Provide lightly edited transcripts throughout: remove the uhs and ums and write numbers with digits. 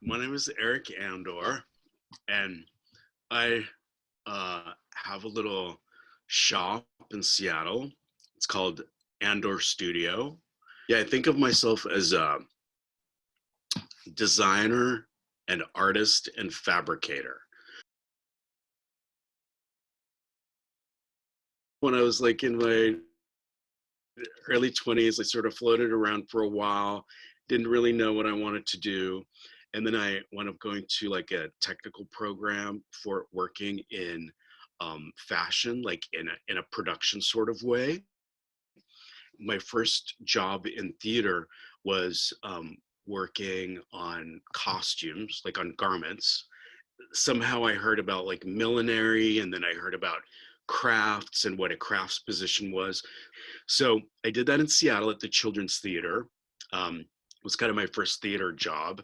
My name is Erik Andor, and I have a little shop in Seattle. It's called Andor Studio. Yeah, I think of myself as a designer and artist and fabricator. When I was like in my early 20s, I sort of floated around for a while, didn't really know what I wanted to do. And then I wound up going to like a technical program for working in fashion, like in a production sort of way. My first job in theater was working on costumes, like on garments. Somehow I heard about like millinery, and then I heard about crafts and what a crafts position was. So I did that in Seattle at the Children's Theater. It was kind of my first theater job.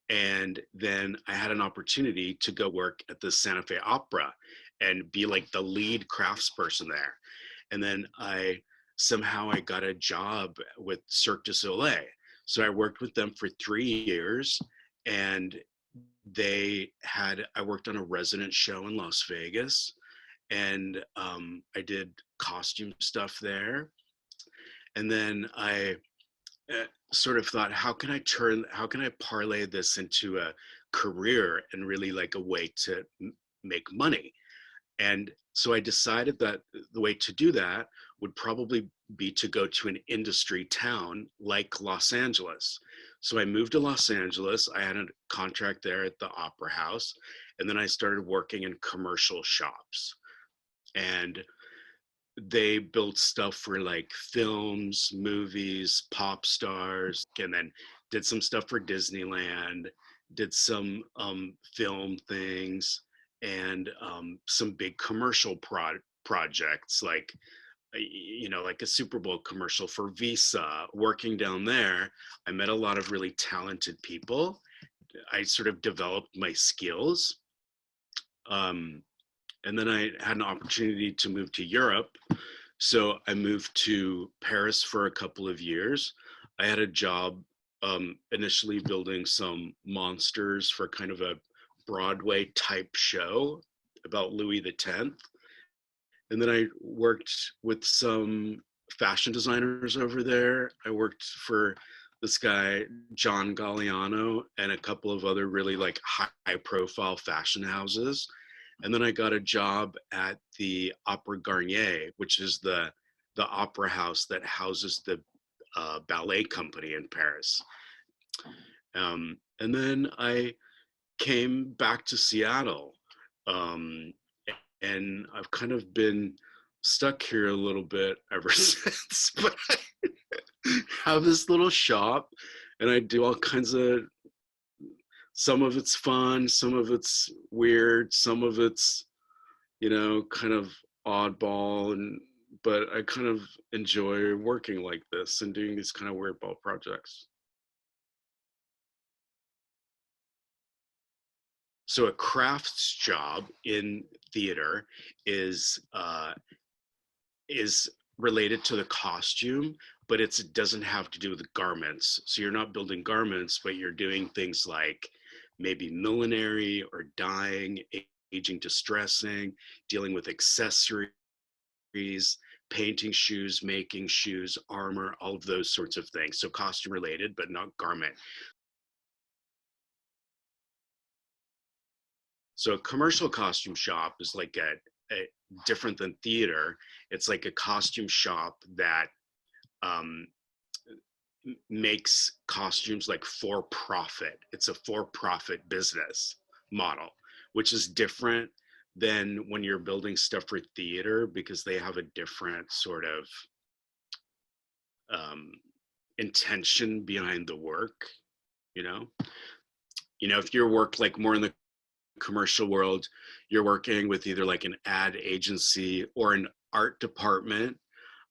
And then I had an opportunity to go work at the Santa Fe Opera and be like the lead craftsperson there. And then I got a job with Cirque du Soleil. So I worked with them for 3 years, and I worked on a resident show in Las Vegas, and I did costume stuff there. And then I sort of thought, how can I parlay this into a career and really like a way to make money? And so I decided that the way to do that would probably be to go to an industry town like Los Angeles. So I moved to Los Angeles. I had a contract there at the Opera House. And then I started working in commercial shops. And they built stuff for like films, movies, pop stars, and then did some stuff for Disneyland, did some film things, and some big commercial projects like like a Super Bowl commercial for Visa. Working down there, I met a lot of really talented people. I sort of developed my skills. Um, and then I had an opportunity to move to Europe. So I moved to Paris for a couple of years. I had a job initially building some monsters for kind of a Broadway type show about Louis X. And then I worked with some fashion designers over there. I worked for this guy, John Galliano, and a couple of other really like high profile fashion houses. And then I got a job at the Opera Garnier, which is the opera house that houses the ballet company in Paris. And then I came back to Seattle, um, and I've kind of been stuck here a little bit ever since. But I have this little shop, and I do all kinds of. Some of it's fun, some of it's weird, some of it's kind of oddball, and but I kind of enjoy working like this and doing these kind of weirdball projects. So a crafts job in theater is is related to the costume, but it doesn't have to do with garments. So you're not building garments, but you're doing things like maybe millinery or dyeing, aging, distressing, dealing with accessories, painting shoes, making shoes, armor, all of those sorts of things. So costume related, but not garment. So a commercial costume shop is like a different than theater. It's like a costume shop that um, makes costumes like for profit. It's a for profit business model, which is different than when you're building stuff for theater because they have a different sort of um, intention behind the work. You know, if your work like more in the commercial world, you're working with either like an ad agency or an art department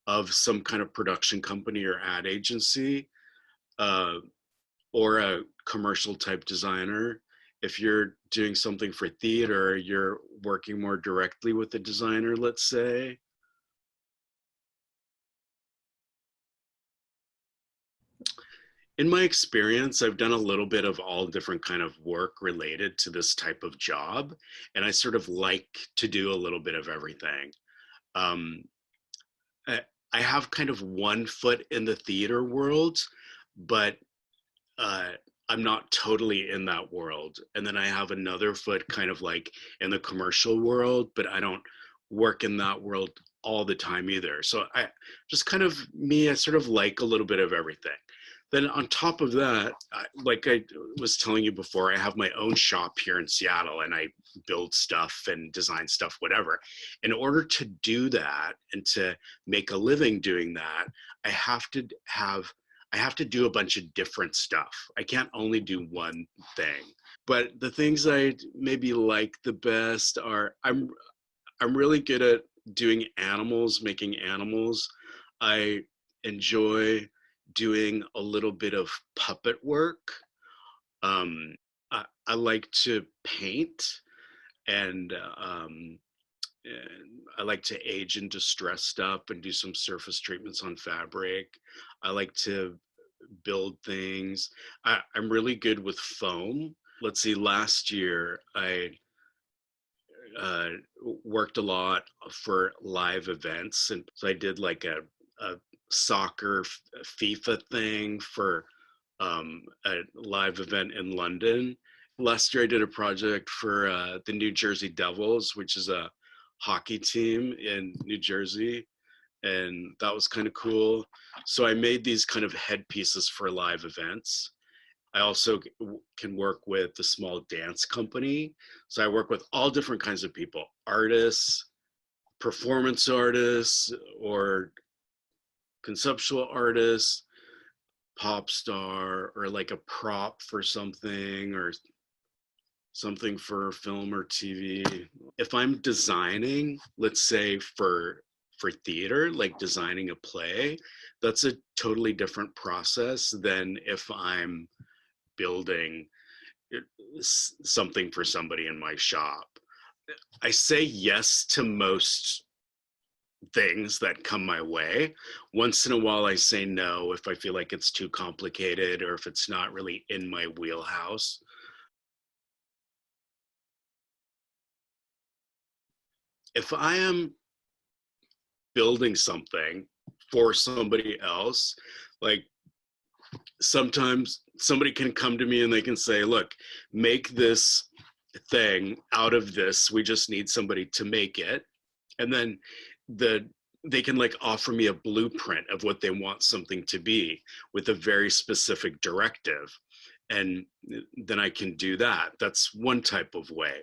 of some kind of production company or ad agency, uh, or a commercial type designer. If you're doing something for theater, you're working more directly with the designer, let's say. In my experience, I've done a little bit of all different kind of work related to this type of job, and I sort of like to do a little bit of everything. Um, I, I have kind of one foot in the theater world, but uh, I'm not totally in that world. And then I have another foot kind of like in the commercial world, but I don't work in that world all the time either. So I just kind of me, I sort of like a little bit of everything. Then on top of that, like I was telling you before, I have my own shop here in Seattle and I build stuff and design stuff, whatever. In order to do that and to make a living doing that, I have to have I have to do a bunch of different stuff. I can't only do one thing. But the things I maybe like the best are I'm really good at doing animals, making animals. I enjoy doing a little bit of puppet work. Um, I like to paint and and I like to age and distress stuff and do some surface treatments on fabric. I like to build things. I'm really good with foam. Let's see, last year I uh, worked a lot for live events. And so I did like a soccer FIFA thing for a live event in London. Last year I did a project for the New Jersey Devils, which is a hockey team in New Jersey. And that was kind of cool. So I made these kind of headpieces for live events. I also can work with the small dance company. So I work with all different kinds of people, artists, performance artists, or conceptual artists, pop star, or like a prop for something, or something for film or TV. If I'm designing, let's say for theater, like designing a play, that's a totally different process than if I'm building something for somebody in my shop. I say yes to most things that come my way. Once in a while, I say no if I feel like it's too complicated or if it's not really in my wheelhouse. If I am building something for somebody else, like sometimes somebody can come to me and they can say, look, make this thing out of this. We just need somebody to make it. And then the they can like offer me a blueprint of what they want something to be with a very specific directive, and then I can do that. That's one type of way.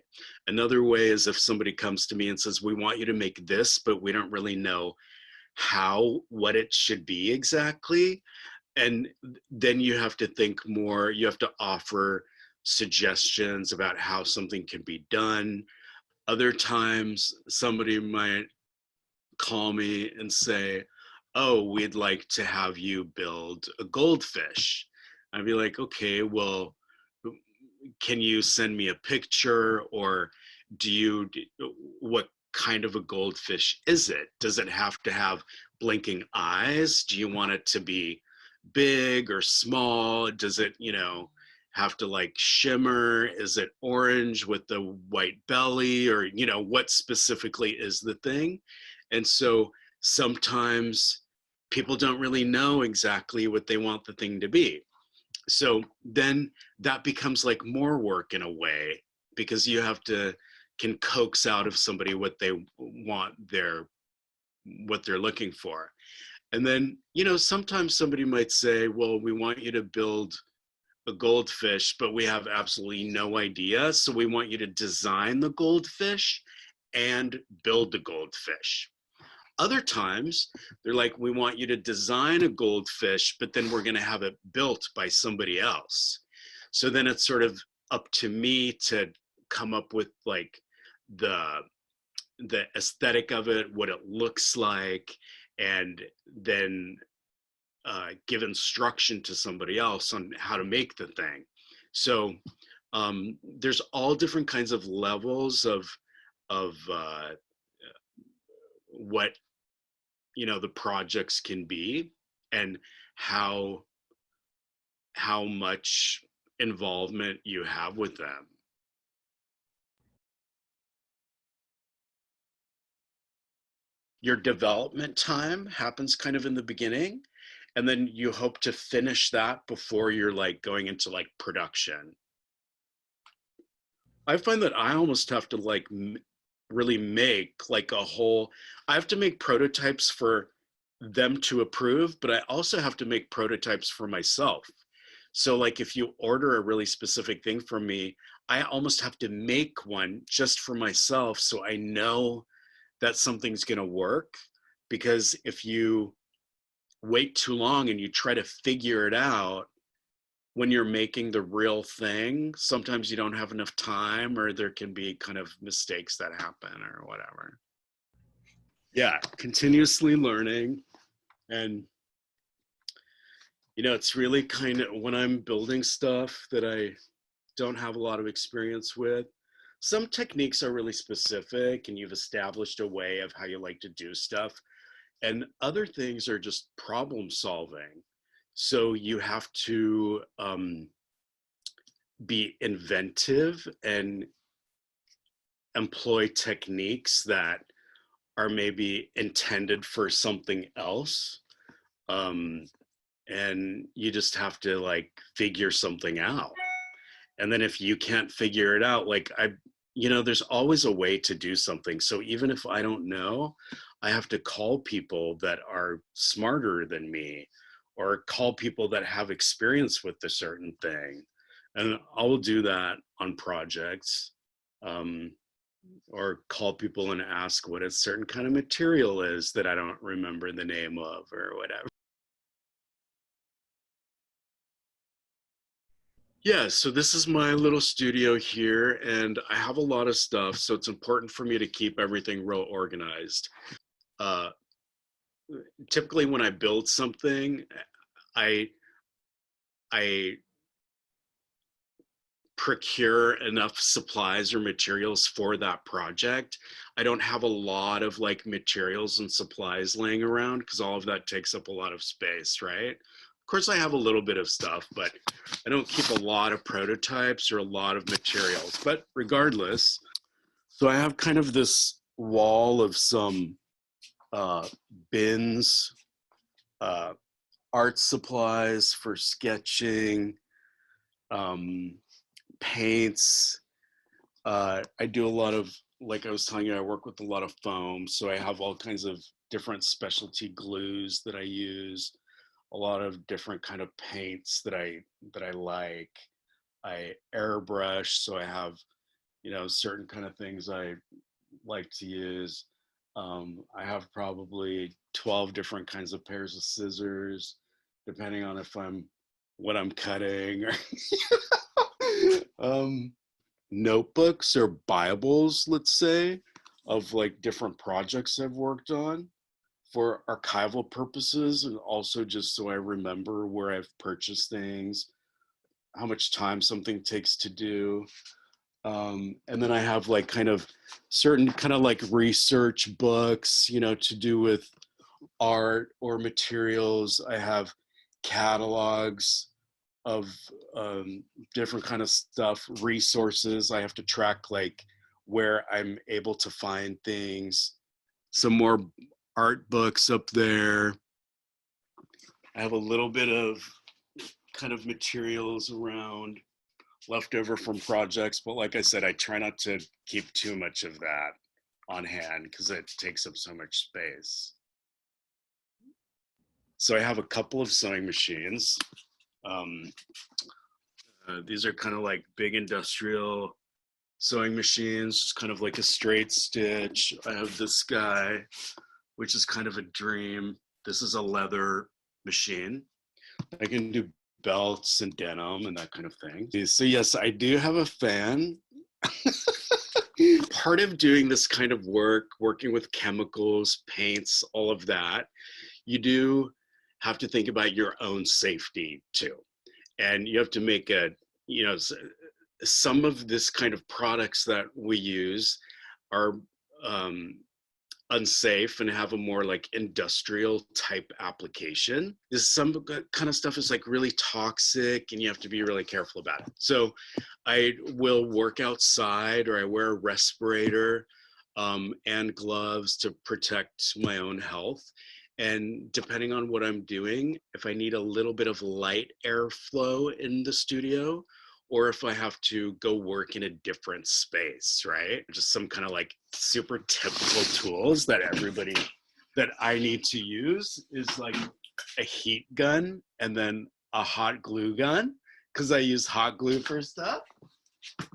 Another way is if somebody comes to me and says, we want you to make this, but we don't really know what it should be exactly. And then you have to think more, you have to offer suggestions about how something can be done. Other times somebody might call me and say, oh, we'd like to have you build a goldfish. I'd be like, okay, well, can you send me a picture, or do you, what kind of a goldfish is it? Does it have to have blinking eyes? Do you want it to be big or small? Does it, have to like shimmer? Is it orange with the white belly, or, what specifically is the thing? And so sometimes people don't really know exactly what they want the thing to be. So then that becomes like more work in a way, because you have to can coax out of somebody what they want, what they're looking for. And then, sometimes somebody might say, well, we want you to build a goldfish, but we have absolutely no idea. So we want you to design the goldfish and build the goldfish. Other times, they're like, we want you to design a goldfish, but then we're going to have it built by somebody else. So then it's sort of up to me to come up with like the the aesthetic of it, what it looks like, and then give instruction to somebody else on how to make the thing. So there's all different kinds of levels of what the projects can be, and how how much involvement you have with them. Your development time happens kind of in the beginning, and then you hope to finish that before you're like going into like production. I find that I almost have to like really make like a whole, I have to make prototypes for them to approve, but I also have to make prototypes for myself. So like if you order a really specific thing from me, I almost have to make one just for myself so I know that something's going to work. Because if you wait too long and you try to figure it out when you're making the real thing, sometimes you don't have enough time, or there can be kind of mistakes that happen or whatever. Yeah, continuously learning. And it's really kind of when I'm building stuff that I don't have a lot of experience with, some techniques are really specific and you've established a way of how you like to do stuff, and other things are just problem solving. So you have to be inventive and employ techniques that are maybe intended for something else. And you just have to like figure something out. And then if you can't figure it out, like there's always a way to do something. So even if I don't know, I have to call people that are smarter than me, or call people that have experience with a certain thing. And I will do that on projects, or call people and ask what a certain kind of material is that I don't remember the name of or whatever. Yeah, so this is my little studio here, and I have a lot of stuff, so it's important for me to keep everything real organized. Uh, Typically, when I build something, I I procure enough supplies or materials for that project. I don't have a lot of like materials and supplies laying around because all of that takes up a lot of space, right? Of course, I have a little bit of stuff, but I don't keep a lot of prototypes or a lot of materials. But regardless, so I have kind of this wall of some uh, bins, uh, art supplies for sketching, um, paints. I do a lot of, like I was telling you, I work with a lot of foam, so I have all kinds of different specialty glues that I use, a lot of different kind of paints that I like. I airbrush, so I have certain kind of things I like to use. I have probably 12 different kinds of pairs of scissors, depending on if I'm what I'm cutting. um, Notebooks or Bibles, let's say, of like different projects I've worked on for archival purposes, and also just so I remember where I've purchased things, how much time something takes to do. And then I have like kind of certain kind of like research books, to do with art or materials. I have catalogs of different kind of stuff, resources. I have to track like where I'm able to find things. Some more art books up there. I have a little bit of kind of materials around left over from projects, but like I said, I try not to keep too much of that on hand because it takes up so much space. So I have a couple of sewing machines. Um, these are kind of like big industrial sewing machines, just kind of like a straight stitch. I have this guy, which is kind of a dream. This is a leather machine. I can do belts and denim and that kind of thing. So yes, I do have a fan. Part of doing this kind of work, working with chemicals, paints, all of that, you do have to think about your own safety too. And you have to make some of this kind of products that we use are unsafe and have a more like industrial type application. This some kind of stuff is like really toxic and you have to be really careful about it. So I will work outside, or I wear a respirator and gloves to protect my own health. And depending on what I'm doing, if I need a little bit of light airflow in the studio, or if I have to go work in a different space, right? Just some kind of like super typical tools that everybody that I need to use is like a heat gun and then a hot glue gun, because I use hot glue for stuff. I'm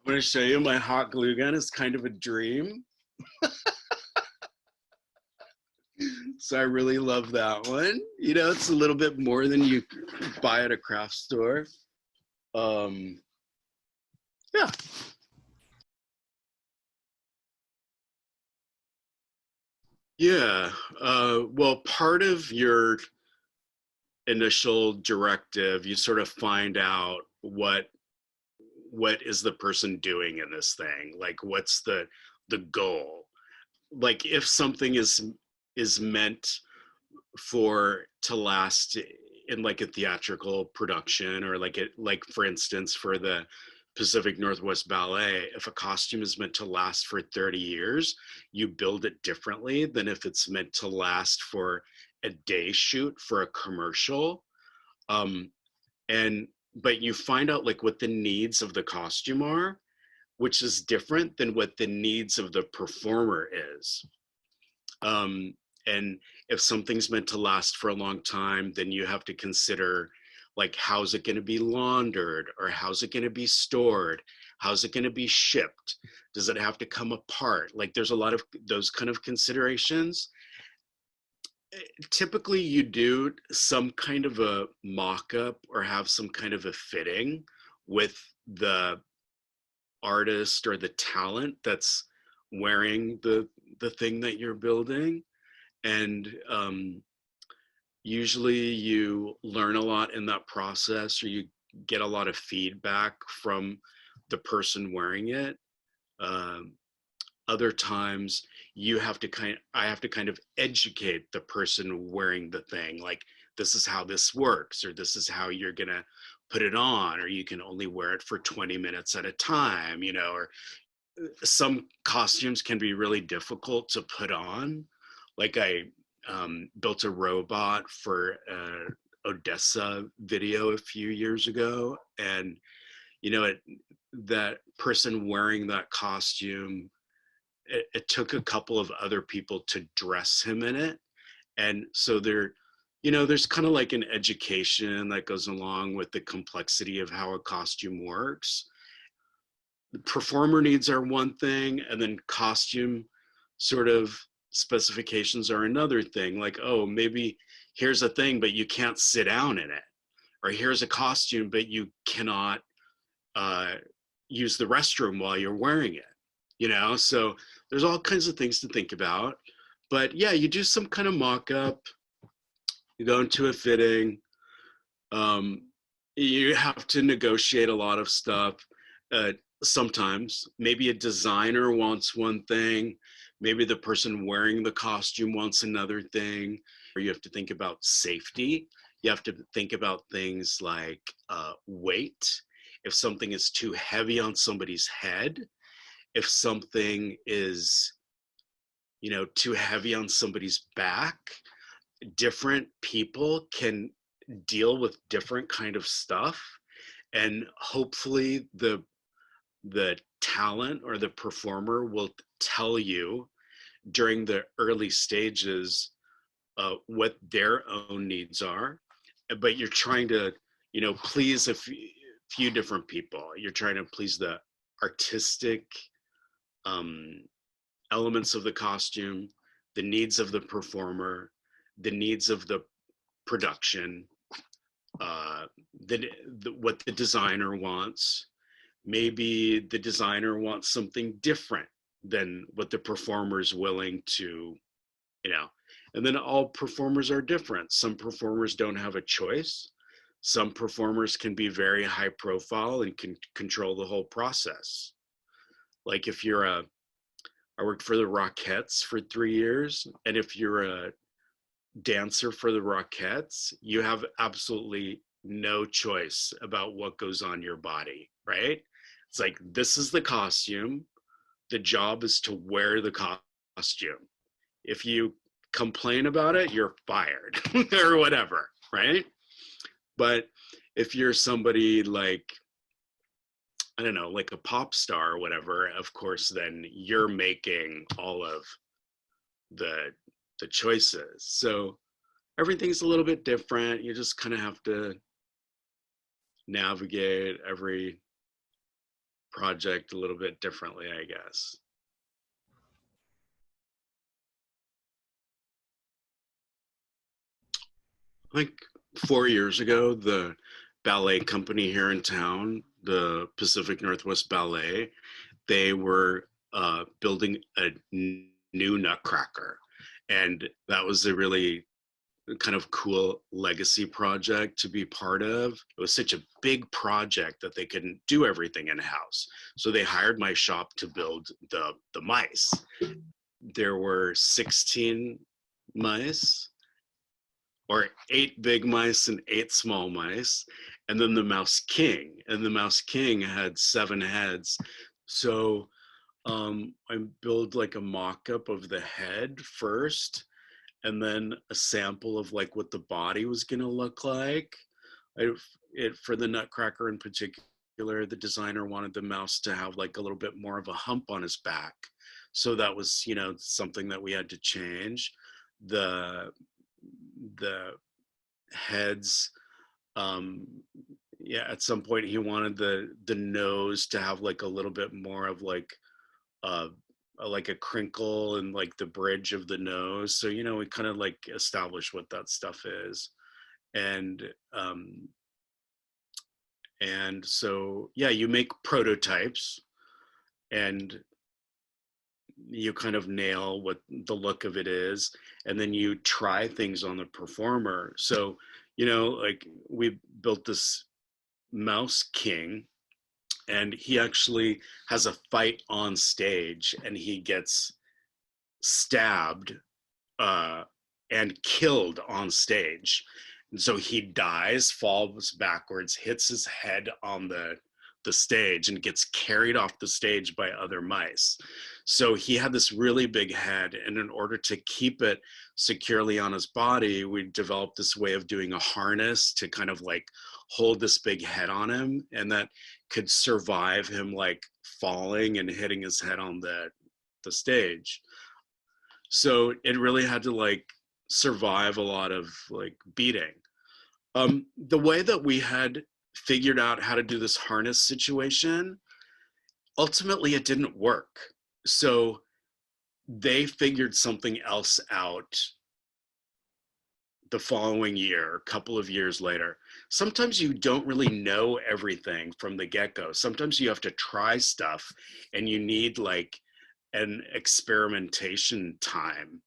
going to show you my hot glue gun. Is kind of a dream. So I really love that one. You know, it's a little bit more than you buy at a craft store. Yeah. Yeah. Well, part of your initial directive, you sort of find out what is the person doing in this thing, like what's the goal. Like if something is meant for to last in like a theatrical production, or like it, like for instance for the Pacific Northwest Ballet, if a costume is meant to last for 30 years, you build it differently than if it's meant to last for a day shoot for a commercial. um and but you find out like what the needs of the costume are, which is different than what the needs of the performer is. um, and if something's meant to last for a long time, then you have to consider like how's it going to be laundered, or how's it going to be stored, how's it going to be shipped, does it have to come apart? Like there's a lot of those kind of considerations. Typically you do some kind of a mock-up or have some kind of a fitting with the artist or the talent that's wearing the thing that you're building. And usually you learn a lot in that process, or you get a lot of feedback from the person wearing it. um, Other times I have to kind of educate the person wearing the thing, like this is how this works, or this is how you're gonna put it on, or you can only wear it for 20 minutes at a time, you know. Or some costumes can be really difficult to put on. Like I built a robot for Odessa video a few years ago, and you know that person wearing that costume, it took a couple of other people to dress him in it. And so there's kind of like an education that goes along with the complexity of how a costume works. The performer needs are one thing, and then costume sort of specifications are another thing. Like, oh, maybe here's a thing but you can't sit down in it, or here's a costume but you cannot uh, use the restroom while you're wearing it, you know. So there's all kinds of things to think about. But yeah, you do some kind of mock-up, you go into a fitting. um, you have to negotiate a lot of stuff. uh, Sometimes maybe a designer wants one thing, maybe the person wearing the costume wants another thing. Or you have to think about safety. You have to think about things like weight. If something is too heavy on somebody's head, if something is, you know, too heavy on somebody's back, different people can deal with different kind of stuff. And hopefully the talent or the performer will tell you during the early stages what their own needs are. But you're trying to, you know, please a few different people. You're trying to please the artistic um, elements of the costume, the needs of the performer, the needs of the production, uh, what the designer wants. Maybe the designer wants something different than what the performer is willing to, you know. And then all performers are different. Some performers don't have a choice. Some performers can be very high profile and can control the whole process. Like if you're I worked for the Rockettes for 3 years. And if you're a dancer for the Rockettes, you have absolutely no choice about what goes on your body, right? It's like, this is the costume. The job is to wear the costume. If you complain about it, you're fired or whatever, right? But if you're somebody like, I don't know, like a pop star or whatever, of course, then you're making all of the the choices. So everything's a little bit different. You just kind of have to navigate every project a little bit differently, I guess. Like 4 years ago, the ballet company here in town, the Pacific Northwest Ballet, they were building a new Nutcracker. And that was a really kind of cool legacy project to be part of. It was such a big project that they couldn't do everything in house. So they hired my shop to build the mice. There were 16 mice, or 8 big mice and 8 small mice, and then the Mouse King. And the Mouse King had 7 heads. So I built like a mock-up of the head first, and then a sample of like what the body was going to look like. For the Nutcracker in particular, the designer wanted the mouse to have like a little bit more of a hump on his back. So that was, something that we had to change. The the heads, um yeah, at some point he wanted the nose to have like a little bit more of uh like a crinkle and like the bridge of the nose. So we kind of like establish what that stuff is. And so yeah, you make prototypes, and you kind of nail what the look of it is, and then you try things on the performer. So like we built this Mouse King, and he actually has a fight on stage, and he gets stabbed uh, and killed on stage. And so he dies, falls backwards, hits his head on the stage, and gets carried off the stage by other mice. So he had this really big head, and in order to keep it securely on his body, we developed this way of doing a harness to kind of like hold this big head on him, and that could survive him like falling and hitting his head on the stage. So it really had to like survive a lot of like beating. The way that we had figured out how to do this harness situation, ultimately it didn't work. So they figured something else out the following year, a couple of years later. Sometimes you don't really know everything from the get-go. Sometimes you have to try stuff, and you need like an experimentation time.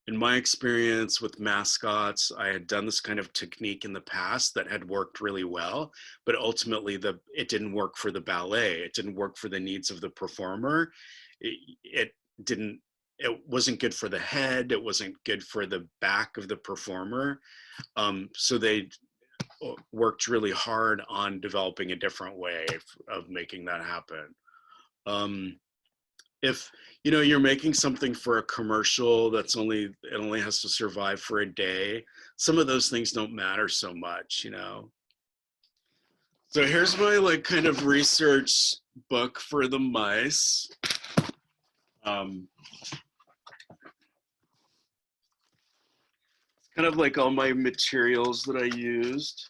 In my experience with mascots, I had done this kind of technique in the past that had worked really well, but ultimately it didn't work for the ballet. It didn't work for the needs of the performer. It didn't. It wasn't good for the head. It wasn't good for the back of the performer. So they worked really hard on developing a different way of making that happen. If you're making something for a commercial it only has to survive for a day, some of those things don't matter so much. So here's my like kind of research book for the mice. Kind of like all my materials that I used.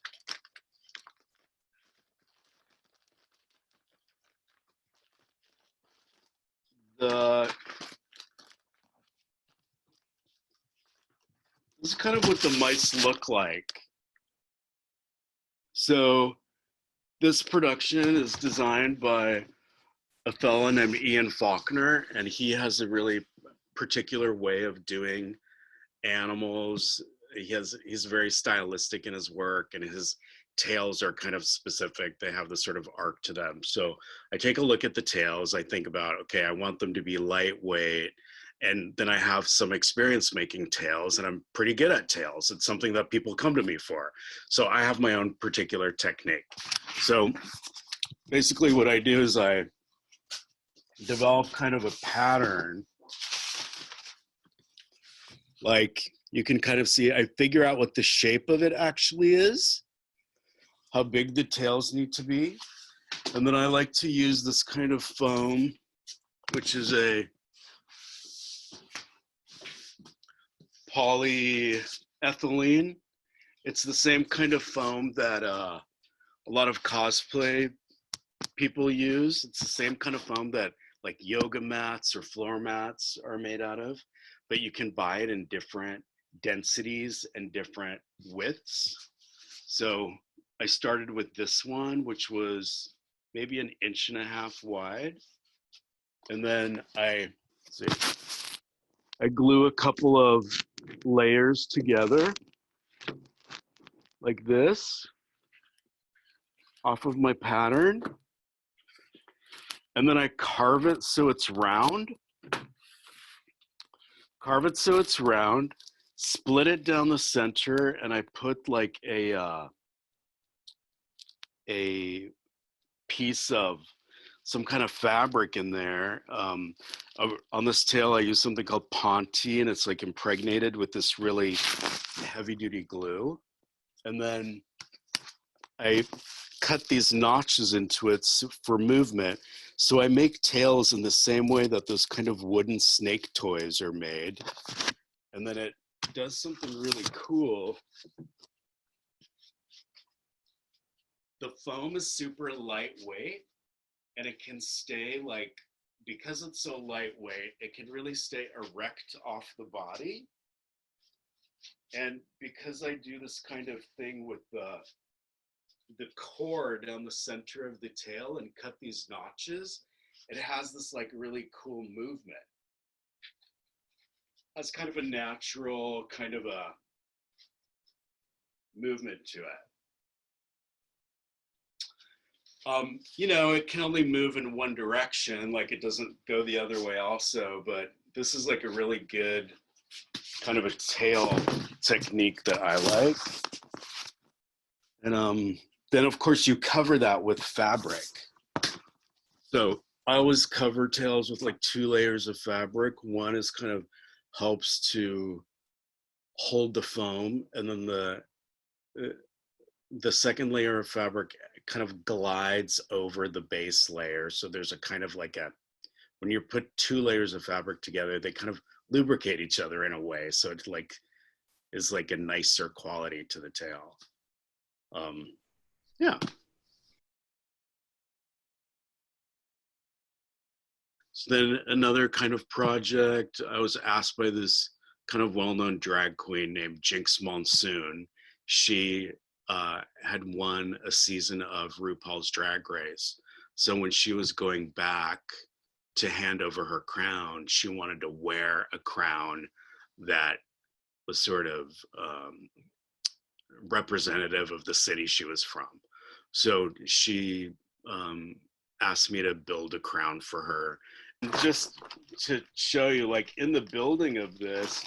This is kind of what the mice look like. So this production is designed by a fellow named Ian Faulkner, and he has a really particular way of doing animals. He's very stylistic in his work, and his tails are kind of specific. They have this sort of arc to them. So I take a look at the tails. I think about, okay, I want them to be lightweight. And then I have some experience making tails, and I'm pretty good at tails. It's something that people come to me for. So I have my own particular technique. So basically what I do is I develop kind of a pattern. Like you can kind of see, I figure out what the shape of it actually is, how big the tails need to be. And then I like to use this kind of foam, which is a polyethylene. It's the same kind of foam that a lot of cosplay people use. It's the same kind of foam that like yoga mats or floor mats are made out of, but you can buy it in different densities and different widths. So I started with this one, which was maybe 1.5 inches wide. And then I glue a couple of layers together like this off of my pattern. And then I carve it so it's round. Carve it so it's round, split it down the center, and I put like a piece of some kind of fabric in there. On this tail, I use something called Ponte, and it's like impregnated with this really heavy duty glue. And then I cut these notches into it for movement. So I make tails in the same way that those kind of wooden snake toys are made. And then it does something really cool. The foam is super lightweight, and it can stay like, because it's so lightweight, it can really stay erect off the body. And because I do this kind of thing with the core down the center of the tail and cut these notches, it has this like really cool movement. Has kind of a natural kind of a movement to it. You know, it can only move in one direction, like it doesn't go the other way also, but this is like a really good kind of a tail technique that I like. And then of course you cover that with fabric. So I always cover tails with like 2 layers of fabric. One is kind of helps to hold the foam, and then the second layer of fabric kind of glides over the base layer. So there's a kind of like when you put 2 layers of fabric together, they kind of lubricate each other in a way. So it like is like a nicer quality to the tail. Yeah. So then another kind of project, I was asked by this kind of well-known drag queen named Jinx Monsoon. She had won a season of RuPaul's Drag Race. So when she was going back to hand over her crown, she wanted to wear a crown that was sort of representative of the city she was from. So she asked me to build a crown for her. And just to show you, like in the building of this,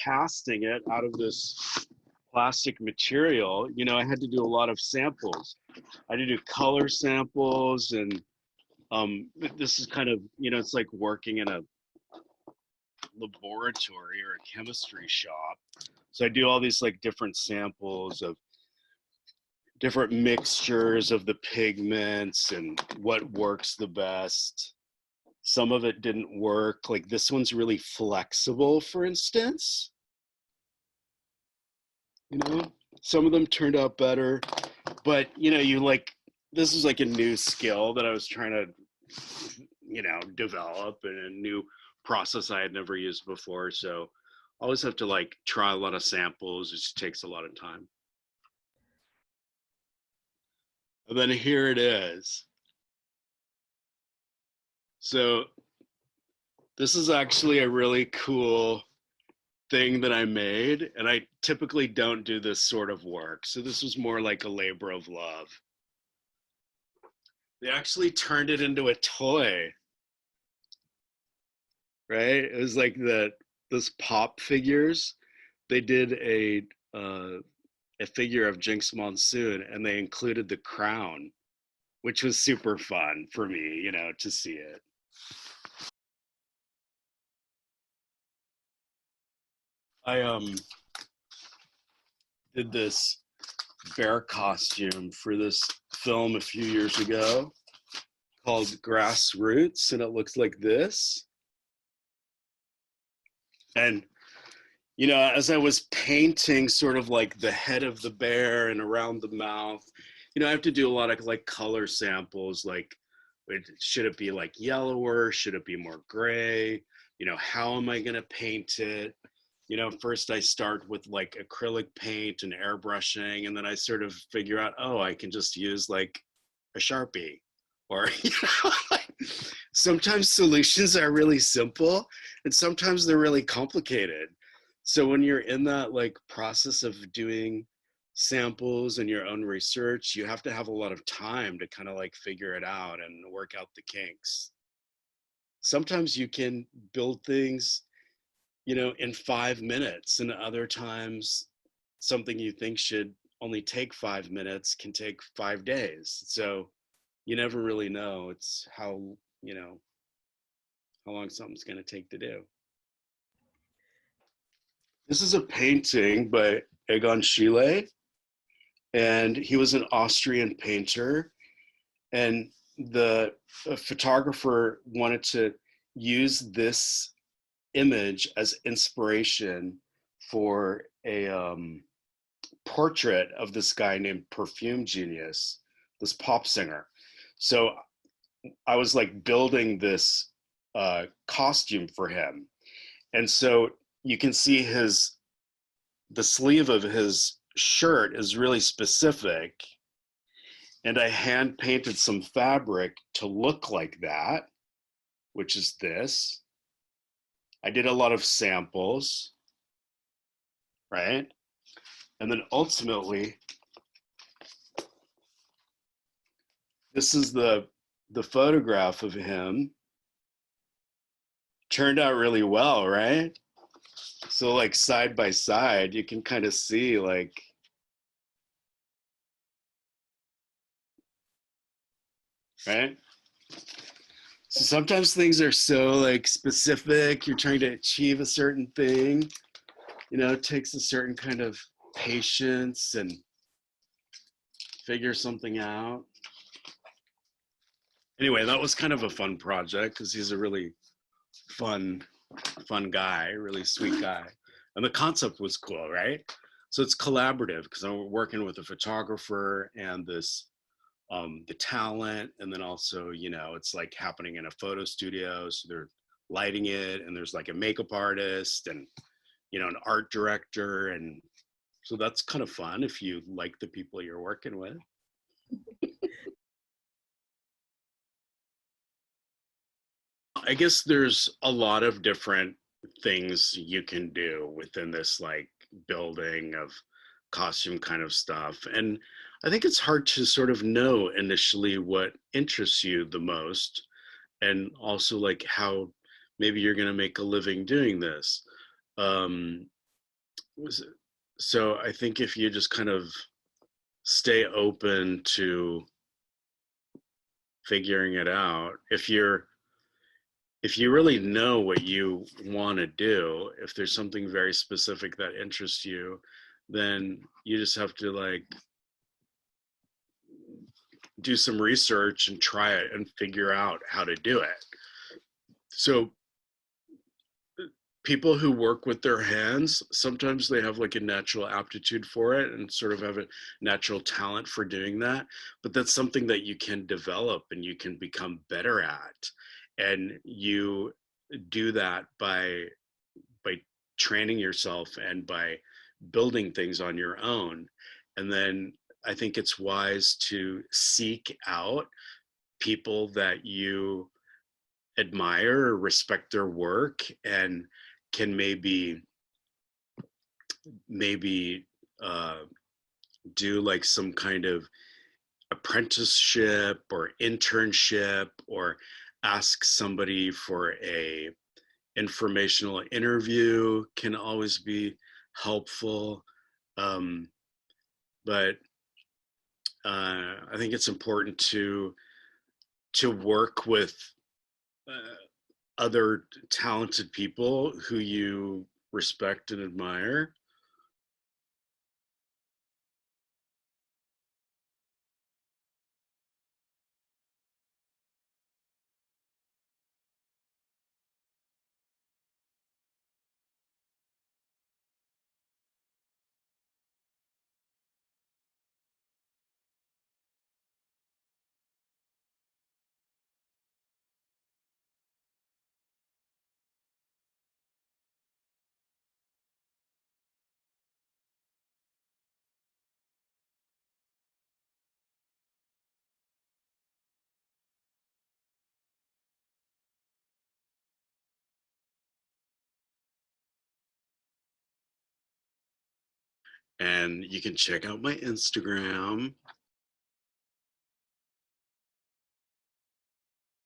casting it out of this plastic material, you know, I had to do a lot of samples. I had to do color samples, and this is kind of, you know, it's like working in a laboratory or a chemistry shop. So I do all these like different samples of different mixtures of the pigments and what works the best. Some of it didn't work. Like this one's really flexible, for instance. You know, some of them turned out better, but you know, this is like a new skill that I was trying to, you know, develop, and a new process I had never used before. So I always have to like try a lot of samples. It just takes a lot of time. And then here it is. So this is actually a really cool thing that I made, and I typically don't do this sort of work. So this was more like a labor of love. They actually turned it into a toy, right? It was like those pop figures. They did a figure of Jinx Monsoon, and they included the crown, which was super fun for me, to see it. I did this bear costume for this film a few years ago called Grassroots, and it looks like this. And as I was painting sort of like the head of the bear and around the mouth, I have to do a lot of like color samples, like should it be like yellower? Should it be more gray? How am I going to paint it? First I start with like acrylic paint and airbrushing, and then I sort of figure out, oh, I can just use like a Sharpie. Or, like, sometimes solutions are really simple and sometimes they're really complicated. So when you're in that like process of doing samples and your own research, you have to have a lot of time to kind of like figure it out and work out the kinks. Sometimes you can build things in 5 minutes, and other times something you think should only take 5 minutes can take 5 days. So you never really know. It's how long something's going to take to do. This is a painting by Egon Schiele, and he was an Austrian painter, and the photographer wanted to use this image as inspiration for a portrait of this guy named Perfume Genius, this pop singer. So I was like building this costume for him. And so you can see the sleeve of his shirt is really specific. And I hand painted some fabric to look like that, which is this. I did a lot of samples, right? And then ultimately, this is the photograph of him. Turned out really well, right? So like side by side, you can kind of see like, right? So sometimes things are so like specific, you're trying to achieve a certain thing, it takes a certain kind of patience and figure something out. Anyway, that was kind of a fun project because he's a really fun guy, really sweet guy. And the concept was cool, right? So it's collaborative because I'm working with a photographer and the talent, and then also, it's like happening in a photo studio. So they're lighting it, and there's like a makeup artist and, an art director. And so that's kind of fun if you like the people you're working with. I guess there's a lot of different things you can do within this like building of costume kind of stuff. And I think it's hard to sort of know initially what interests you the most, and also like how maybe you're going to make a living doing this. Um, so I think if you just kind of stay open to figuring it out, if you really know what you want to do, if there's something very specific that interests you, then you just have to like do some research and try it and figure out how to do it. So people who work with their hands, sometimes they have like a natural aptitude for it and sort of have a natural talent for doing that. But that's something that you can develop and you can become better at. And you do that by training yourself and by building things on your own. And then I think it's wise to seek out people that you admire or respect their work and can maybe maybe do like some kind of apprenticeship or internship, or ask somebody for a informational interview can always be helpful. Um, but I think it's important to work with uh, other talented people who you respect and admire. And you can check out my Instagram